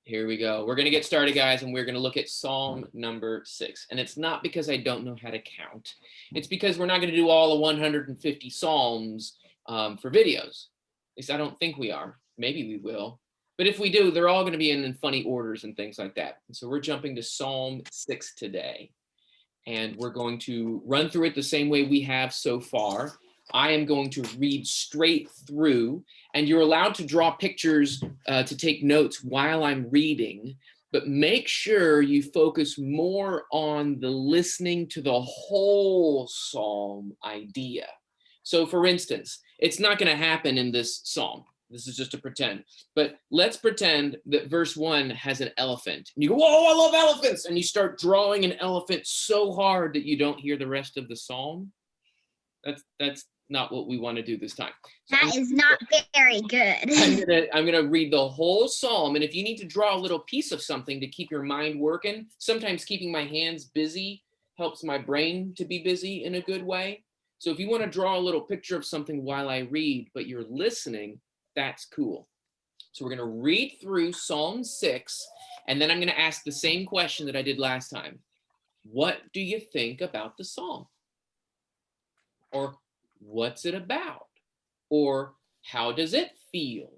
Here we go. We're going to get started, guys, and we're going to look at Psalm number 6. And it's not because I don't know how to count. It's because we're not going to do all the 150 Psalms for videos. At least I don't think we are. Maybe we will. But if we do, they're all going to be in funny orders and things like that. And so we're jumping to Psalm 6 today. And we're going to run through it the same way we have so far. I am going to read straight through, and you're allowed to draw pictures to take notes while I'm reading, but make sure you focus more on the listening to the whole psalm idea. So for instance, it's not going to happen in this psalm. This is just a pretend, but let's pretend that verse 1 has an elephant. And you go, whoa, I love elephants. And you start drawing an elephant so hard that you don't hear the rest of the psalm. That's not what we want to do this time. So that is not very good. I'm gonna read the whole psalm, and if you need to draw a little piece of something to keep your mind working, sometimes keeping my hands busy helps my brain to be busy in a good way. So if you want to draw a little picture of something while I read, but you're listening, that's cool. So we're gonna read through Psalm 6, and then I'm gonna ask the same question that I did last time. What do you think about the psalm? Or what's it about? Or how does it feel?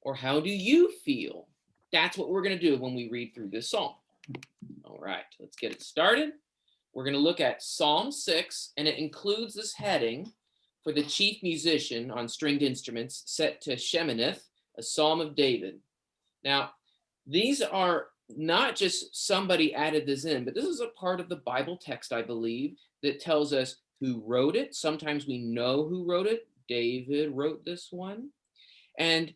Or how do you feel? That's what we're going to do when we read through this psalm. All right, let's get it started. We're going to look at Psalm 6, and it includes this heading for the chief musician on stringed instruments set to Sheminith, a psalm of David. Now, these are not just somebody added this in, but this is a part of the Bible text, I believe, that tells us who wrote it. Sometimes we know who wrote it. David wrote this one. And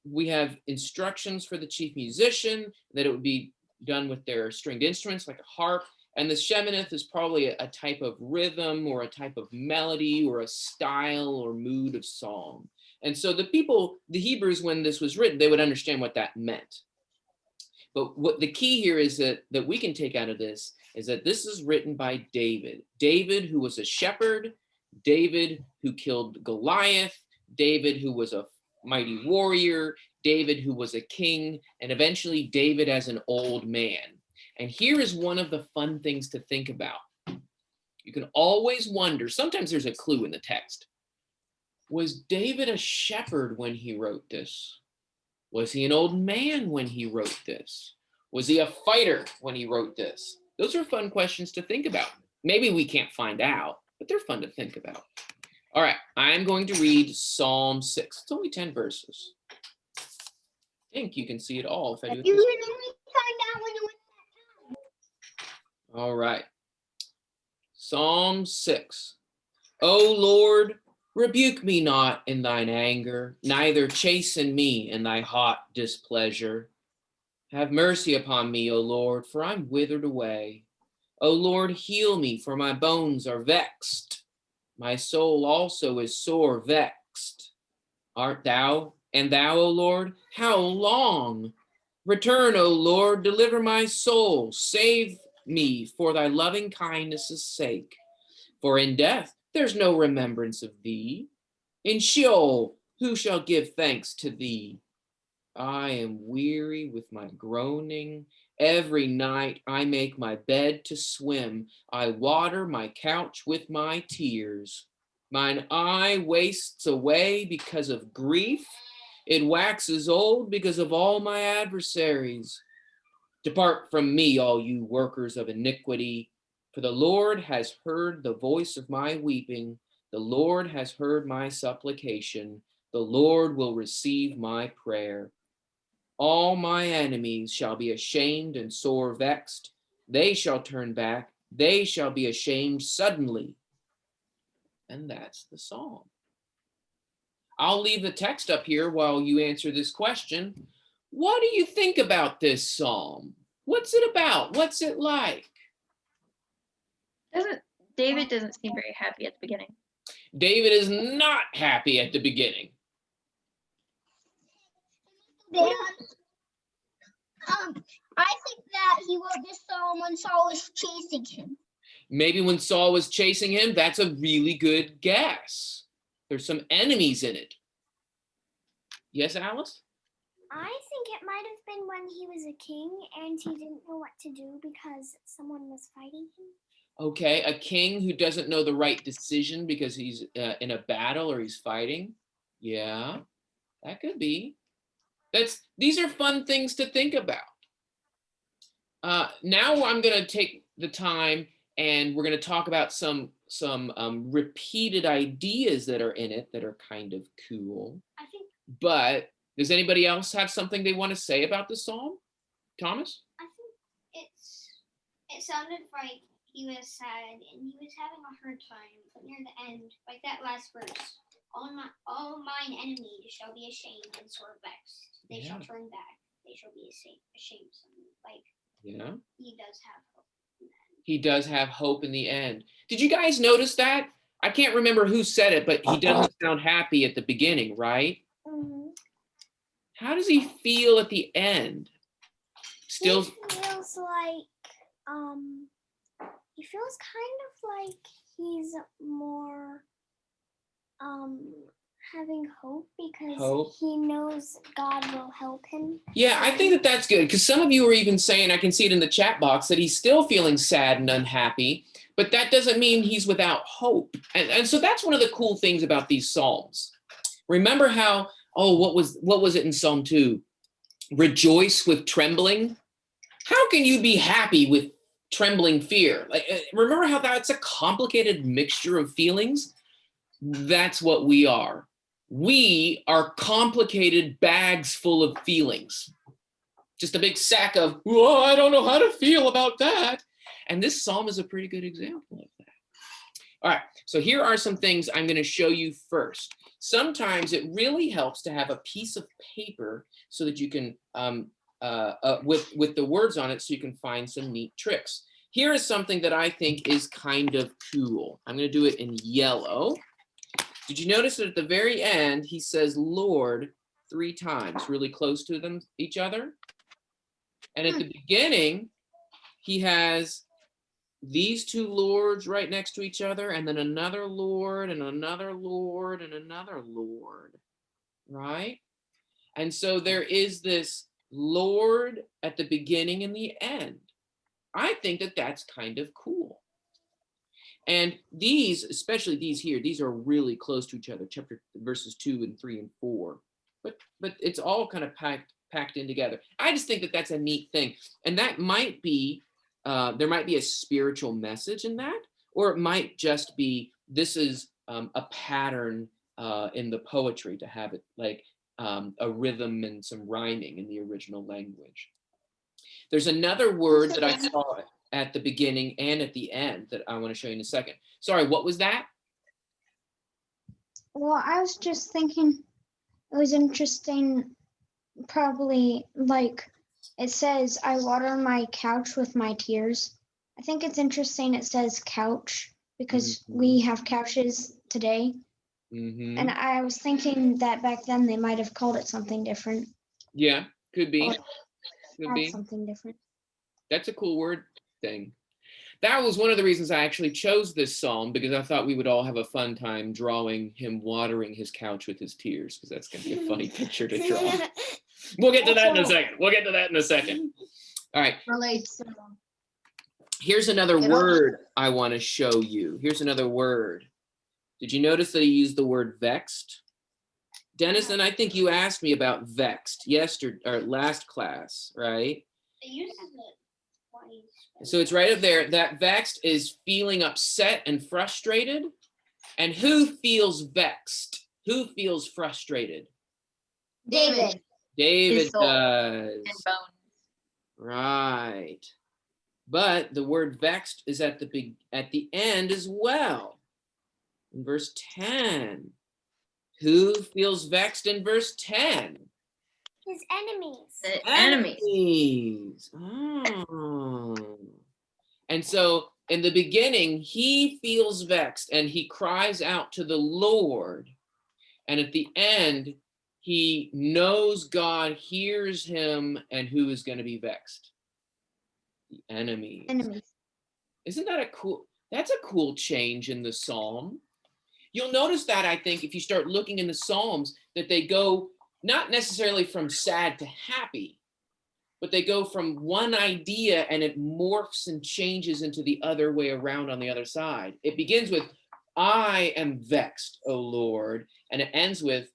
we have instructions for the chief musician that it would be done with their stringed instruments like a harp. And the Sheminith is probably a type of rhythm or a type of melody or a style or mood of song. And so the people, the Hebrews, when this was written, they would understand what that meant. But what the key here is that we can take out of this is that this is written by David. David, who was a shepherd, David, who killed Goliath, David, who was a mighty warrior, David, who was a king, and eventually David as an old man. And here is one of the fun things to think about. You can always wonder, sometimes there's a clue in the text. Was David a shepherd when he wrote this? Was he an old man when he wrote this? Was he a fighter when he wrote this? Those are fun questions to think about. Maybe we can't find out, but they're fun to think about. All right, I'm going to read Psalm 6. It's only 10 verses. I think you can see it all if I do it. You can only find out when you win that time. All right. Psalm 6. O Lord, rebuke me not in thine anger, neither chasten me in thy hot displeasure. Have mercy upon me, O Lord, for I'm withered away. O Lord, heal me, for my bones are vexed. My soul also is sore vexed. Art thou, and thou, O Lord, how long? Return, O Lord, deliver my soul. Save me for thy loving kindness' sake. For in death there's no remembrance of thee. In Sheol, who shall give thanks to thee? I am weary with my groaning. Every night I make my bed to swim. I water my couch with my tears. Mine eye wastes away because of grief. It waxes old because of all my adversaries. Depart from me, all you workers of iniquity, for the Lord has heard the voice of my weeping. The Lord has heard my supplication. The Lord will receive my prayer. All my enemies shall be ashamed and sore vexed. They shall turn back. They shall be ashamed suddenly. And that's the psalm. I'll leave the text up here while you answer this question. What do you think about this psalm? What's it about? What's it like? David doesn't seem very happy at the beginning. David is not happy at the beginning. I think that he wrote this psalm when Saul was chasing him. Maybe when Saul was chasing him, that's a really good guess. There's some enemies in it. Yes, Alice? I think it might have been when he was a king and he didn't know what to do because someone was fighting him. Okay, a king who doesn't know the right decision because he's in a battle or he's fighting. Yeah, that could be. These are fun things to think about. Now I'm going to take the time and we're going to talk about some repeated ideas that are in it that are kind of cool. I think But does anybody else have something they want to say about the psalm? Thomas? I think it sounded like he was sad and he was having a hard time, but near the end, like that last verse, all mine enemies shall be ashamed and sore vexed. They shall turn back. They shall be ashamed. Like, Yeah. he does have hope. He does have hope in the end. Did you guys notice that? I can't remember who said it, but he doesn't sound happy at the beginning, right? Mm-hmm. How does he feel at the end? Still, He feels like he feels kind of like he's more having hope because he knows God will help him. Yeah, I think that that's good because some of you are even saying, I can see it in the chat box, that he's still feeling sad and unhappy, but that doesn't mean he's without hope. And so that's one of the cool things about these Psalms. Remember how, what was it in Psalm 2? Rejoice with trembling. How can you be happy with trembling fear? Like, remember how that's a complicated mixture of feelings? That's what we are. We are complicated bags full of feelings. Just a big sack of, oh, I don't know how to feel about that. And this psalm is a pretty good example of that. All right, so here are some things I'm going to show you first. Sometimes it really helps to have a piece of paper so that you can, with the words on it, so you can find some neat tricks. Here is something that I think is kind of cool. I'm going to do it in yellow. Did you notice that at the very end, he says Lord 3 times, really close to each other? And at the beginning, he has these 2 Lords right next to each other, and then another Lord, and another Lord, and another Lord, right? And so there is this Lord at the beginning and the end. I think that that's kind of cool. And these, especially these here, these are really close to each other, verses 2 and 3 and 4. But it's all kind of packed in together. I just think that that's a neat thing. And that might be, there might be a spiritual message in that, or it might just be, this is a pattern in the poetry to have it like a rhythm and some rhyming in the original language. There's another word that I saw at the beginning and at the end that I want to show you in a second. Sorry, what was that? Well, I was just thinking it was interesting, probably like it says, I water my couch with my tears. I think it's interesting it says couch because we have couches today. And I was thinking that back then they might have called it something different. Yeah, could be. Could be something different. That's a cool word thing. That was one of the reasons I actually chose this psalm, because I thought we would all have a fun time drawing him watering his couch with his tears, because that's going to be a funny picture to draw. We'll get to that in a second. All right. Relates. Here's another word I want to show you. Here's another word. Did you notice that he used the word vexed? Denison, I think you asked me about vexed yesterday or last class, right? It uses it twice. So it's right up there. That vexed is feeling upset and frustrated. And who feels vexed? Who feels frustrated? David. David soul does. And bones. Right. But the word vexed is at the end as well. In verse 10. Who feels vexed in verse 10? His enemies. The enemies. Oh. And so in the beginning, he feels vexed and he cries out to the Lord. And at the end, he knows God hears him, and who is going to be vexed? The enemies. Isn't that that's a cool change in the psalm. You'll notice that, I think, if you start looking in the Psalms, that they go not necessarily from sad to happy, but they go from one idea and it morphs and changes into the other way around on the other side. It begins with, I am vexed, O Lord, and it ends with,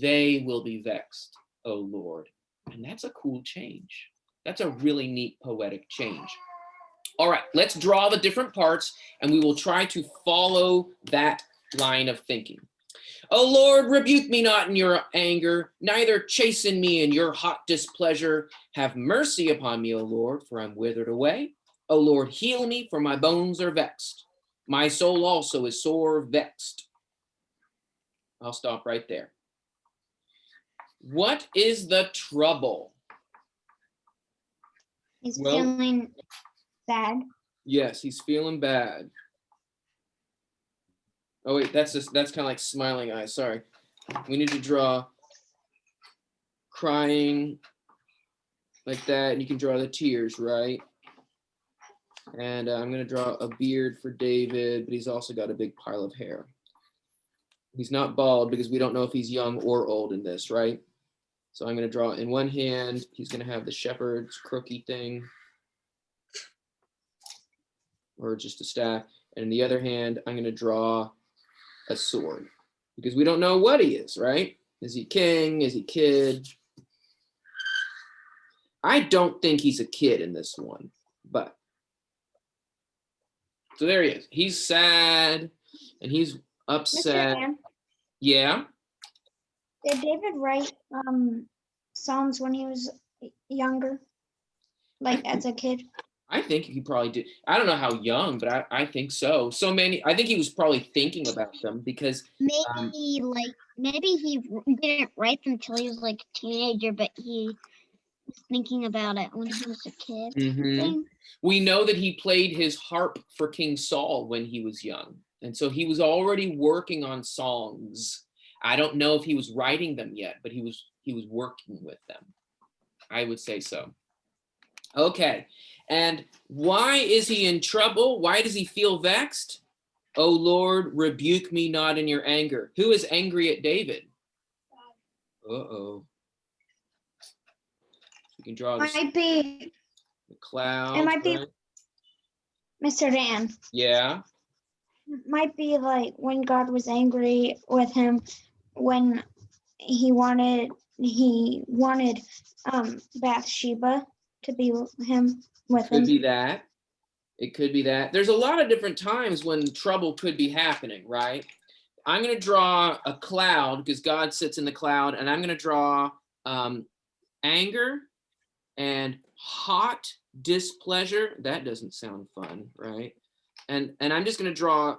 they will be vexed, O Lord. And that's a cool change. That's a really neat poetic change. All right, let's draw the different parts and we will try to follow that line of thinking. O Lord, rebuke me not in your anger, neither chasten me in your hot displeasure. Have mercy upon me, O Lord, for I'm withered away. O Lord, heal me, for my bones are vexed. My soul also is sore vexed. I'll stop right there. What is the trouble? He's Well- feeling sad. Yes, he's feeling bad. Oh wait, that's kind of like smiling eyes. Sorry. We need to draw crying like that, and you can draw the tears, right? And I'm gonna draw a beard for David, but he's also got a big pile of hair. He's not bald because we don't know if he's young or old in this, right? So I'm gonna draw in one hand, he's gonna have the shepherd's crooky thing, or just a staff. And in the other hand, I'm gonna draw a sword because we don't know what he is, right? Is he king? Is he kid? I don't think he's a kid in this one, but so there he is. He's sad and he's Mr. upset. Dan, Yeah. did David write songs when he was younger? Like as a kid? I think he probably did. I don't know how young, but I think so. So many. I think he was probably thinking about them because Maybe he didn't write them till he was like a teenager, but he was thinking about it when he was a kid. Mhm. We know that he played his harp for King Saul when he was young. And so he was already working on songs. I don't know if he was writing them yet, but he was working with them. I would say so. Okay. And why is he in trouble? Why does he feel vexed? O Lord, rebuke me not in your anger. Who is angry at David? Uh-oh. You can draw Might be the clouds. it might be- right? Mr. Dan. Yeah. Might be like when God was angry with him when he wanted Bathsheba to be with him. Could be that. It could be that. There's a lot of different times when trouble could be happening, right? I'm going to draw a cloud because God sits in the cloud, and I'm going to draw anger and hot displeasure. That doesn't sound fun, right? And I'm just going to draw,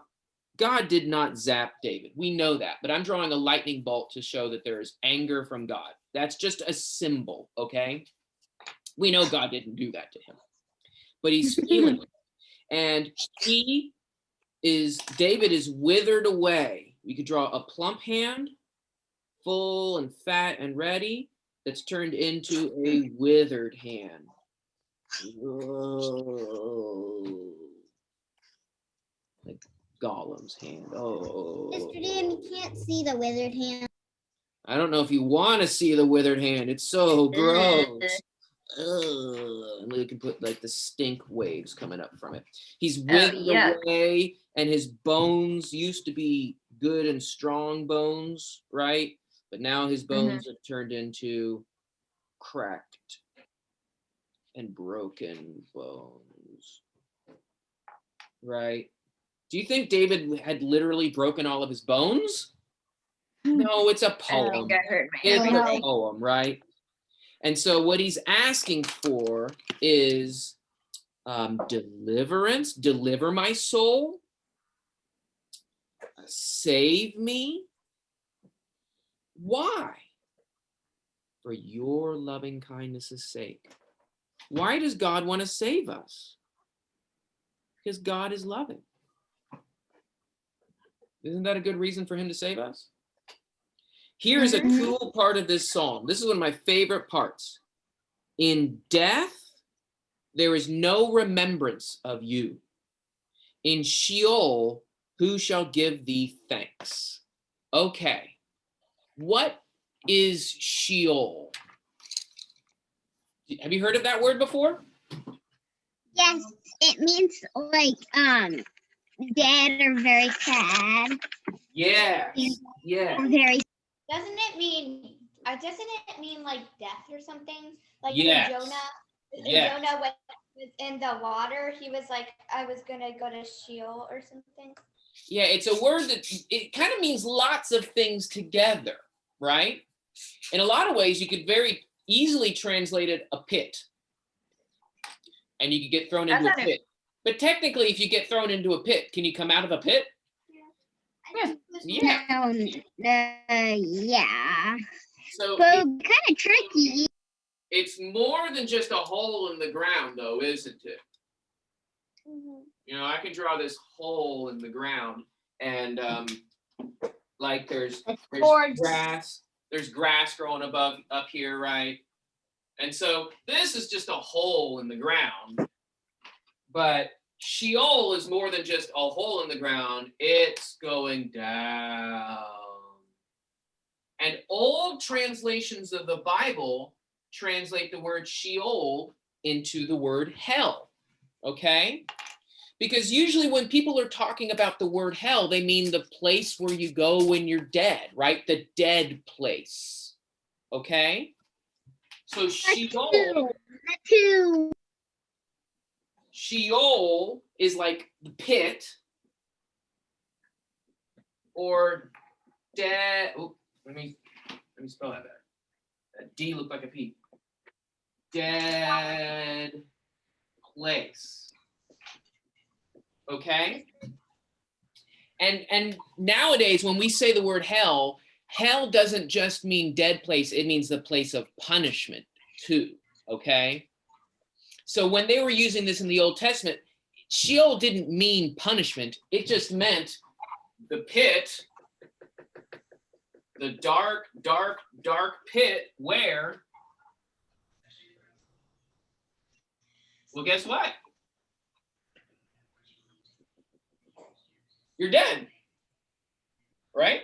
God did not zap David. We know that, but I'm drawing a lightning bolt to show that there is anger from God. That's just a symbol, okay? We know God didn't do that to him, but he's feeling it. And David is withered away. We could draw a plump hand, full and fat and ready, that's turned into a withered hand. Whoa. Like Gollum's hand. Oh. Mr. Dan, you can't see the withered hand. I don't know if you want to see the withered hand. It's so gross. And we can put like the stink waves coming up from it. He's withered away, and his bones used to be good and strong bones, right? But now his bones have turned into cracked and broken bones, right? Do you think David had literally broken all of his bones? No, it's a poem. It's a poem, right? And so what he's asking for is deliverance, deliver my soul, save me. Why? For your loving kindness' sake. Why does God want to save us? Because God is loving. Isn't that a good reason for him to save us? Here is a cool part of this psalm. This is one of my favorite parts. In death, there is no remembrance of you. In Sheol, who shall give thee thanks? Okay, what is Sheol? Have you heard of that word before? Yes, it means like dead or very sad Yes. Yeah. or very. Doesn't it mean like death or something? Like Yes. when Jonah, Yes. Jonah was in the water, he was like, I was gonna go to Sheol or something. Yeah, it's a word that it kind of means lots of things together, right? In a lot of ways, you could very easily translate it a pit. And you could get thrown into a pit. But technically, if you get thrown into a pit, can you come out of a pit? Yeah. Yeah. So But kind of tricky. it's more than just a hole in the ground, though, isn't it? You know, I can draw this hole in the ground, and like there's grass growing up here, right? And so this is just a hole in the ground. But Sheol is more than just a hole in the ground. It's going down. And old translations of the Bible translate the word Sheol into the word hell. Okay? Because usually when people are talking about the word hell, they mean the place where you go when you're dead, right? The dead place. Okay? So Sheol is like the pit or dead. Oh, let me spell that better. That D looked like a P. Dead place. Okay? And nowadays when we say the word hell, hell doesn't just mean dead place, it means the place of punishment too. Okay? So when they were using this in the Old Testament, Sheol didn't mean punishment. It just meant the pit, the dark, dark, dark pit where, well, guess what? You're dead, right?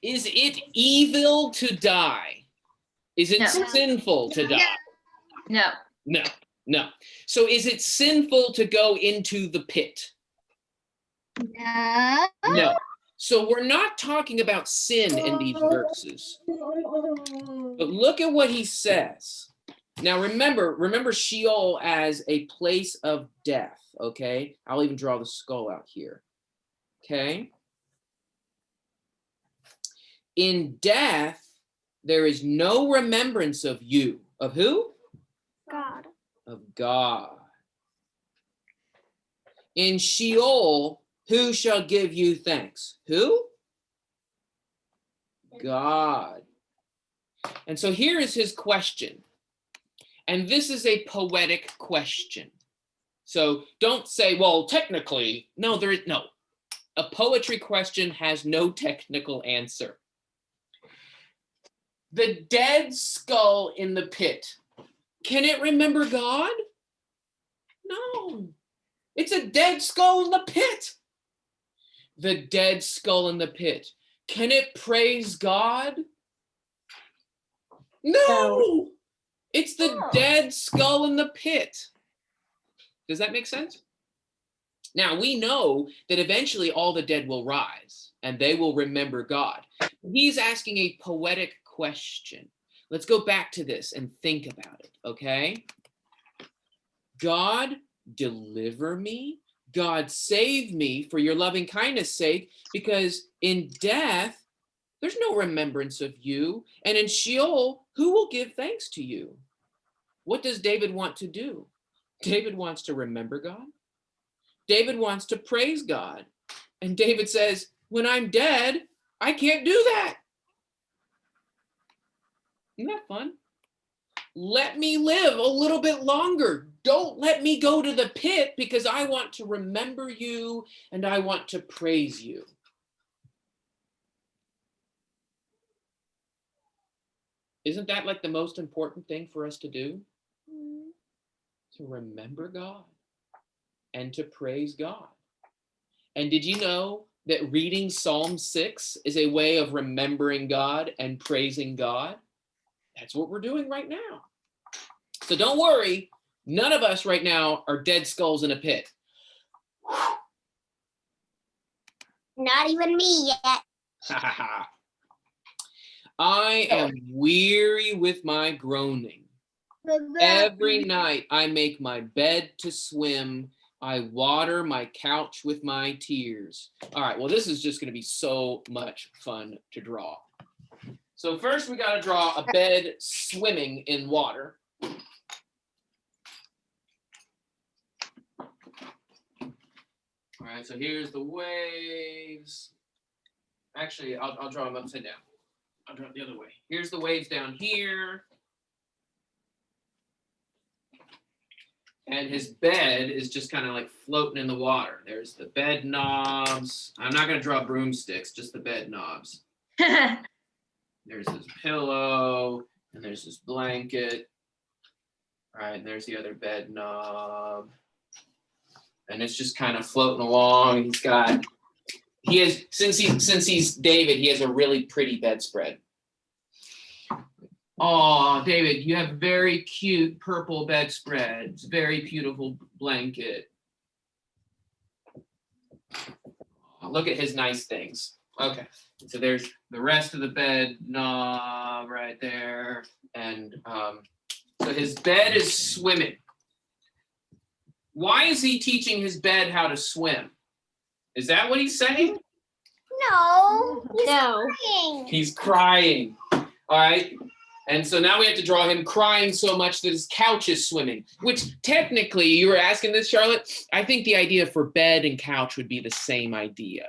Is it evil to die? Is it sinful to die? No. No, no. So is it sinful to go into the pit? No. No. So we're not talking about sin in these verses. But look at what he says. Now remember Sheol as a place of death, okay? I'll even draw the skull out here, okay? In death, there is no remembrance of you. Of who? God. Of God. In Sheol, who shall give you thanks? Who? God. And so here is his question. And this is a poetic question. So don't say, well, technically, no, there is no. A poetry question has no technical answer. The dead skull in the pit, can it remember God? No. It's a dead skull in the pit. The dead skull in the pit, can it praise God? No. It's the dead skull in the pit. Does that make sense? Now, we know that eventually all the dead will rise and they will remember God. He's asking a poetic question. Let's go back to this and think about it, okay? God, deliver me. God, save me for your loving kindness' sake, because in death, there's no remembrance of you. And in Sheol, who will give thanks to you? What does David want to do? David wants to remember God. David wants to praise God. And David says, when I'm dead, I can't do that. Isn't that fun? Let me live a little bit longer. Don't let me go to the pit, because I want to remember you and I want to praise you. Isn't that like the most important thing for us to do? To remember God and to praise God. And did you know that reading Psalm 6 is a way of remembering God and praising God? That's what we're doing right now. So don't worry, none of us right now are dead skulls in a pit. Not even me yet. I am weary with my groaning. Every night I make my bed to swim. I water my couch with my tears. All right, well, this is just going to be so much fun to draw. So first we got to draw a bed swimming in water. All right, so here's the waves. Actually, I'll draw them upside down. I'll draw it the other way. Here's the waves down here. And his bed is just kind of like floating in the water. There's the bed knobs. I'm not going to draw broomsticks, just the bed knobs. There's his pillow, and there's his blanket. All right, and there's the other bed knob. And it's just kind of floating along. Since he's David, he has a really pretty bedspread. Oh, David, you have very cute purple bedspread. It's a very beautiful blanket. Look at his nice things. Okay, so there's the rest of the bed knob right there. And so his bed is swimming. Why is he teaching his bed how to swim? Is that what he's saying? No. He's crying. All right. And so now we have to draw him crying so much that his couch is swimming, which technically, you were asking this, Charlotte, I think the idea for bed and couch would be the same idea.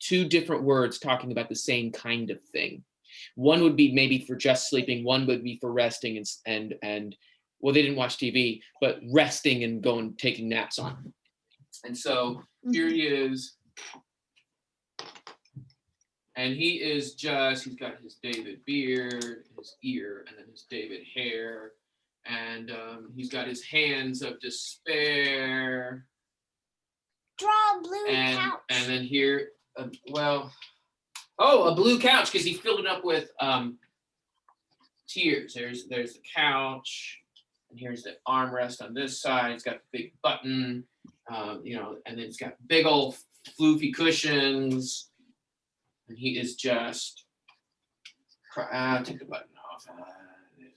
Two different words talking about the same kind of thing. One would be maybe for just sleeping. One would be for resting and well, they didn't watch TV, but resting and taking naps on. And so here he is. And he's got his David beard, his ear, and then his David hair. And he's got his hands of despair. Draw a blue couch. And then here, a blue couch, because he filled it up with tears. There's the couch. And here's the armrest on this side. It's got the big button, and then it's got big old floofy cushions. And he is just, take the button off.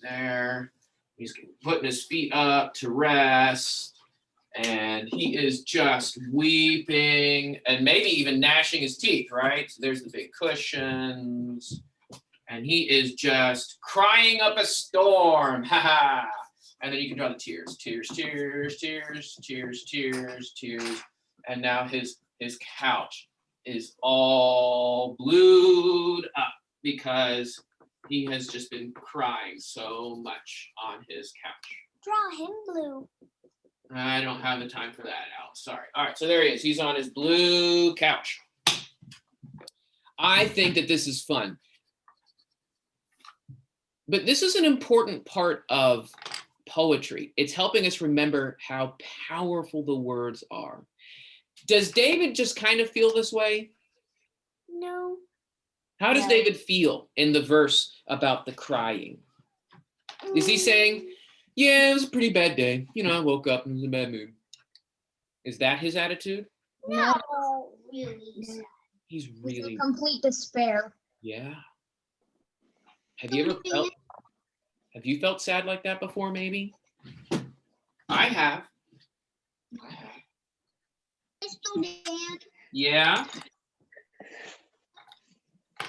There. He's putting his feet up to rest. And he is just weeping and maybe even gnashing his teeth, right? So there's the big cushions. And he is just crying up a storm. Ha ha. And then you can draw the tears. Tears, tears, tears, tears, tears, tears. And now his couch is all blued up because he has just been crying so much on his couch. Draw him blue. I don't have the time for that, Al. Sorry. All right, so there he is. He's on his blue couch. I think that this is fun. But this is an important part of poetry. It's helping us remember how powerful the words are. Does David just kind of feel this way? No. How does David feel in the verse about the crying? Is he saying, yeah, it was a pretty bad day. I woke up and was in a bad mood. Is that his attitude? No. Really. He's It's really, a complete despair. yeah. Have you felt sad like that before, maybe? I have. I still did. Yeah. I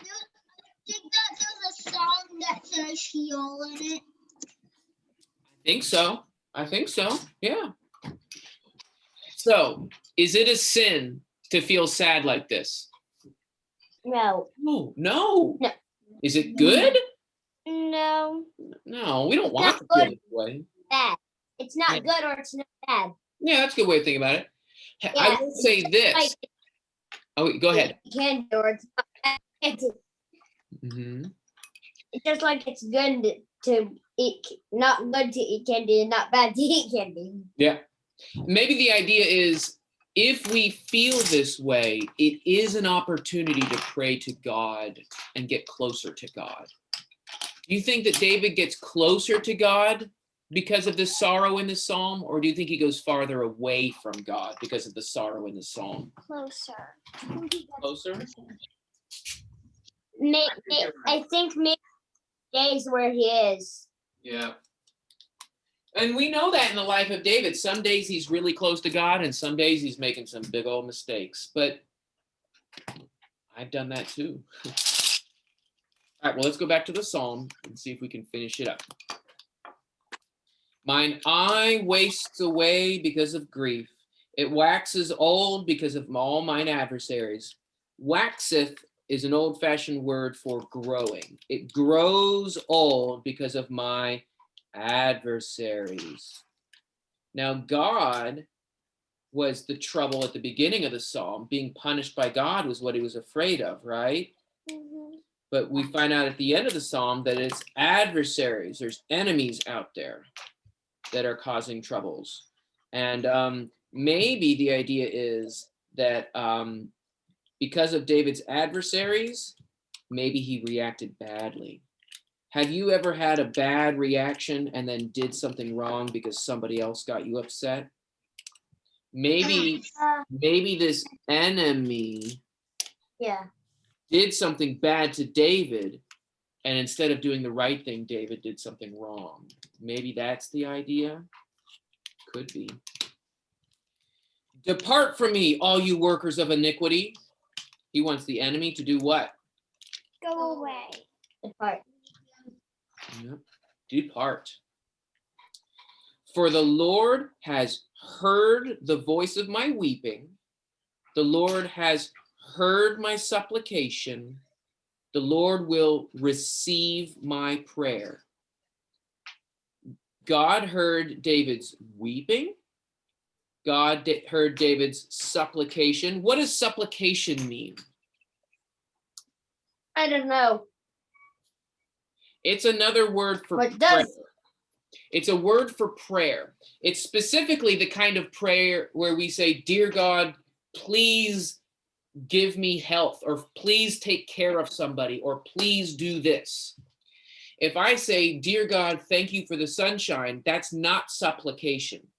think that there's a song that says heal in it. I think so. Yeah. So, is it a sin to feel sad like this? No. No. No. Is it good? No. No, we don't want Not to feel good. that way. Bad. It's not Yeah. good or it's not bad. Yeah, that's a good way to think about it. I Yeah, will say this. Like Oh, wait, go ahead. candy or it's not bad. Mhm. It's just like it's good to eat, not good to eat candy and not bad to eat candy. Yeah. Maybe the idea is if we feel this way, it is an opportunity to pray to God and get closer to God. Do you think that David gets closer to God because of the sorrow in the psalm, or do you think he goes farther away from God because of the sorrow in the psalm? Closer. Closer? I think maybe days where he is. Yeah. And we know that in the life of David. Some days he's really close to God, and some days he's making some big old mistakes. But I've done that too. All right, well, let's go back to the psalm and see if we can finish it up. Mine eye wastes away because of grief. It waxes old because of all mine adversaries. Waxeth is an old-fashioned word for growing. It grows old because of my adversaries. Now, God was the trouble at the beginning of the psalm. Being punished by God was what he was afraid of, right? But we find out at the end of the psalm that it's adversaries. There's enemies out there that are causing troubles. And maybe the idea is that because of David's adversaries, maybe he reacted badly. Have you ever had a bad reaction and then did something wrong because somebody else got you upset? Maybe this enemy Yeah. did something bad to David, and instead of doing the right thing, David did something wrong. Maybe that's the idea. Could be. Depart from me, all you workers of iniquity. He wants the enemy to do what? Go away. Depart. Yep. Depart. For the Lord has heard the voice of my weeping. The Lord has heard my supplication. The Lord will receive my prayer. God heard David's weeping. God heard David's supplication. What does supplication mean? I don't know. It's another word for What prayer. does? It's a word for prayer. It's specifically the kind of prayer where we say, "Dear God, please give me health," or "Please take care of somebody," or "Please do this." If I say, "Dear God, thank you for the sunshine," that's not supplication.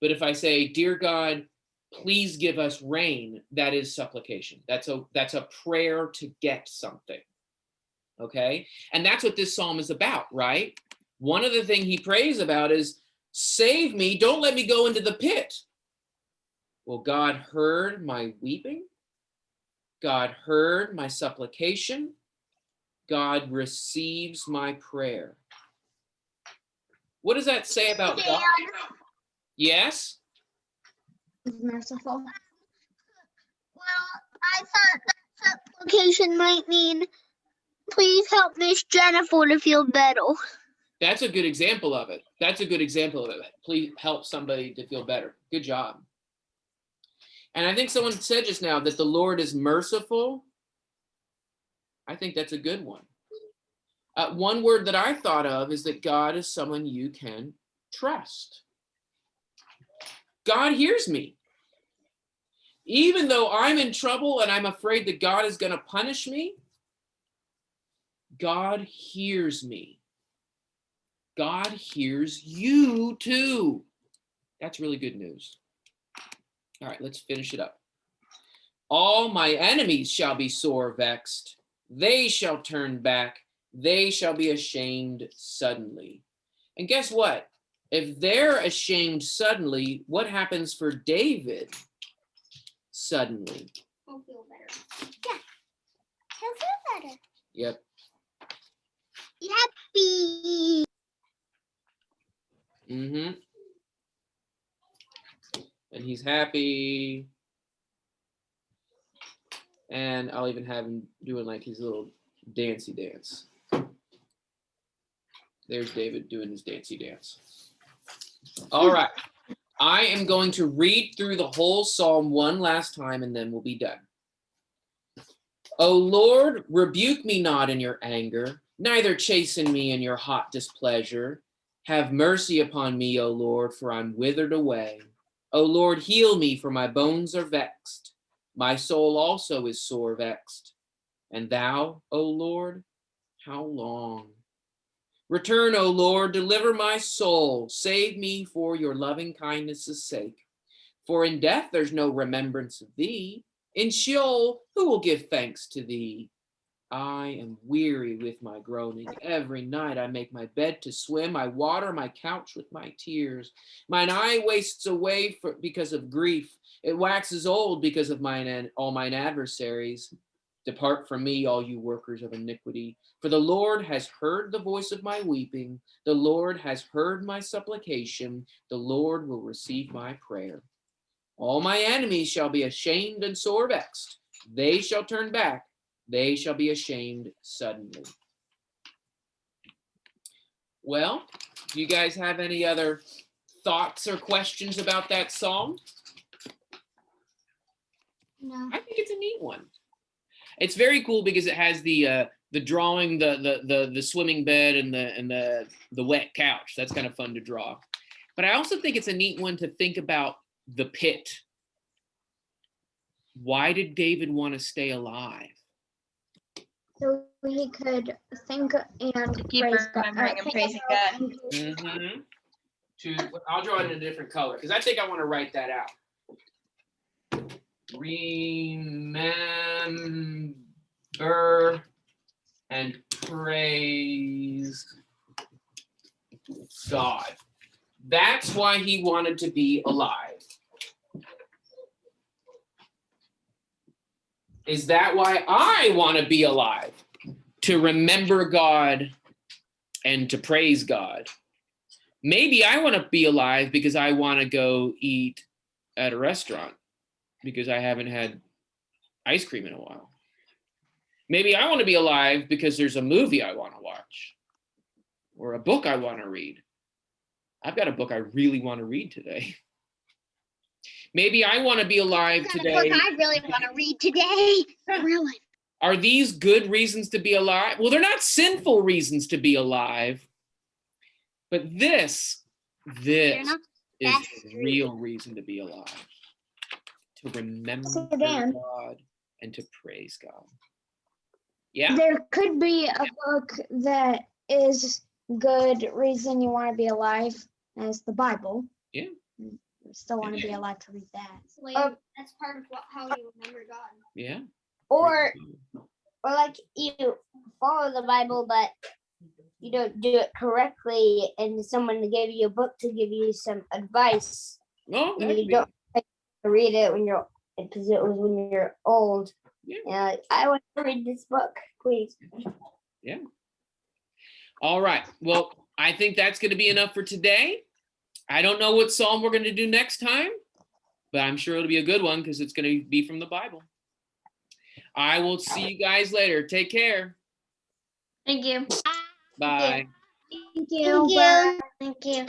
But if I say, "Dear God, please give us rain," that is supplication. That's a prayer to get something. Okay? And that's what this psalm is about, right? One of the things he prays about is, save me, don't let me go into the pit. Well, God heard my weeping. God heard my supplication. God receives my prayer. What does that say about God? Yes? He's merciful. Well, I thought that supplication might mean, please help Miss Jennifer to feel better. That's a good example of it. That's a good example of it. Please help somebody to feel better. Good job. And I think someone said just now that the Lord is merciful. I think that's a good one. One word that I thought of is that God is someone you can trust. God hears me. Even though I'm in trouble and I'm afraid that God is going to punish me, God hears me. God hears you too. That's really good news. All right, let's finish it up. All my enemies shall be sore vexed. They shall turn back. They shall be ashamed suddenly. And guess what? If they're ashamed suddenly, what happens for David suddenly? He'll feel better. Yeah. He'll feel better. Yep. Happy. Mm-hmm. And he's happy. And I'll even have him doing like his little dancey dance. There's David doing his dancey dance. All right. I am going to read through the whole psalm one last time and then we'll be done. O Lord, rebuke me not in your anger, neither chasten me in your hot displeasure. Have mercy upon me, O Lord, for I'm withered away. O Lord, heal me, for my bones are vexed. My soul also is sore vexed. And thou, O Lord, how long? Return, O Lord, deliver my soul. Save me for your loving kindness' sake. For in death there's no remembrance of thee. In Sheol, who will give thanks to thee? I am weary with my groaning. Every night I make my bed to swim. I water my couch with my tears. Mine eye wastes away because of grief. It waxes old because of all mine adversaries. Depart from me, all you workers of iniquity. For the Lord has heard the voice of my weeping. The Lord has heard my supplication. The Lord will receive my prayer. All my enemies shall be ashamed and sore vexed. They shall turn back. They shall be ashamed suddenly. Well, do you guys have any other thoughts or questions about that psalm? No. I think it's a neat one. It's very cool because it has the drawing, the swimming bed and the wet couch. That's kind of fun to draw. But I also think it's a neat one to think about the pit. Why did David want to stay alive? So he could think and Keep praise God. remembering and think praising about God. and I'll draw it in a different color because I think I want to write that out. Remember and praise God. That's why he wanted to be alive. Is that why I want to be alive? To remember God and to praise God. Maybe I want to be alive because I want to go eat at a restaurant because I haven't had ice cream in a while. Maybe I want to be alive because there's a movie I want to watch or a book I want to read. I've got a book I really want to read today. Maybe I want to be alive Got a today. book I really want to read today. Really? Are these good reasons to be alive? Well, they're not sinful reasons to be alive. But this They're not is best the real reason to be alive. To remember So, Dan, God and to praise God. Yeah. there could be a book that is good reason you want to be alive as the Bible. Yeah. You still want to be alive to read that. That's part of how you remember God. Yeah. Or like you follow the Bible, but you don't do it correctly, and someone give you a book to give you some advice, Oh, and that you could be. don't read it when you're, because it was when you're old. Yeah. I want to read this book, please. All right. Well, I think that's going to be enough for today. I don't know what psalm we're going to do next time, but I'm sure it'll be a good one because it's going to be from the Bible. I will see you guys later. Take care. Thank you. Bye. Thank you. Thank you. Thank you.